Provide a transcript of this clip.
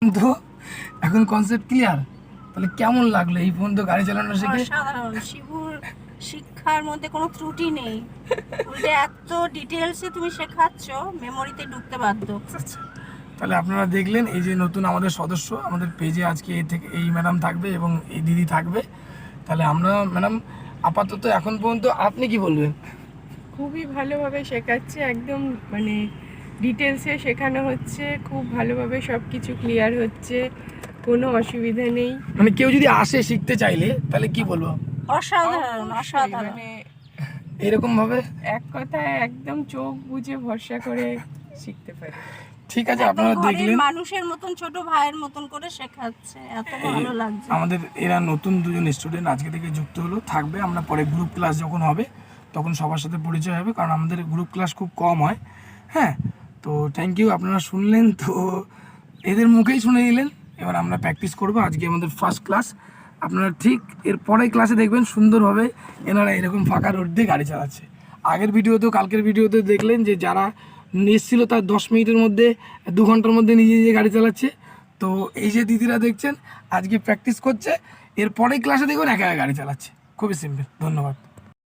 তো এখন concept clear. তাহলে কেমন লাগলো এই পর্যন্ত গাড়ি চালানো শিখে? সাধারণ শিবুর শিক্ষার মধ্যে কোনো ত্রুটি নেই, উল্টে এত ডিটেলসে তুমি শেখাচ্ছ, মেমোরিতে ঢুকতে বাধ্য। আচ্ছা, তাহলে আপনারা দেখলেন এই যে নতুন আমাদের সদস্য আমাদের পেজে আজকে এই থেকে এই ম্যাডাম থাকবে এবং এই দিদি থাকবে। তাহলে আমরা ম্যাডাম আপাতত এখন পর্যন্ত আপনি কি বলবেন? খুবই ভালোভাবে শেখাচ্ছে, একদম মানে ডিটেলসে শেখানো হচ্ছে, খুব ভালোভাবে সব কিছু ক্লিয়ার হচ্ছে, কোনো অসুবিধা নেই। মানে কেউ যদি আসে শিখতে চাইলে তাহলে কি বলবো? অসাধারণ অসাধারণ। মানে এরকম ভাবে এক কথায় একদম চোখ বুজে ভরসা করে শিখতে পারে। ঠিক আছে, একদম আপনারা ঘরের দেখলেন মানুষের মতন, ছোট ভাইয়ের মতন করে শেখাচ্ছে, এত ভালো লাগছে। আমাদের এরা নতুন দুজন স্টুডেন্ট আজকে থেকে যুক্ত হলো, থাকবে। আমরা পরে গ্রুপ ক্লাস যখন হবে তখন সবার সাথে পরিচয় হবে, কারণ আমাদের গ্রুপ ক্লাস খুব কম হয়। হ্যাঁ, তো থ্যাংক ইউ, আপনারা শুনলেন তো, এদের মুখেই শুনে নিলেন। এবার আমরা প্র্যাকটিস করবো। আজকে আমাদের ফার্স্ট ক্লাস। আপনারা ঠিক এর পরের ক্লাসে দেখবেন সুন্দরভাবে এনারা এরকম ফাঁকা রোড দিয়ে গাড়ি চালাচ্ছে। আগের ভিডিওতেও, কালকের ভিডিওতে দেখলেন যে যারা এসেছিলো তার 10 মিনিটের মধ্যে 2 ঘন্টার মধ্যে নিজে নিজে গাড়ি চালাচ্ছে। তো এই যে দিদিরা দেখছেন আজকে প্র্যাকটিস করছে, এর পরের ক্লাসে দেখবেন একা একা গাড়ি চালাচ্ছে। খুবই সিম্পল। ধন্যবাদ।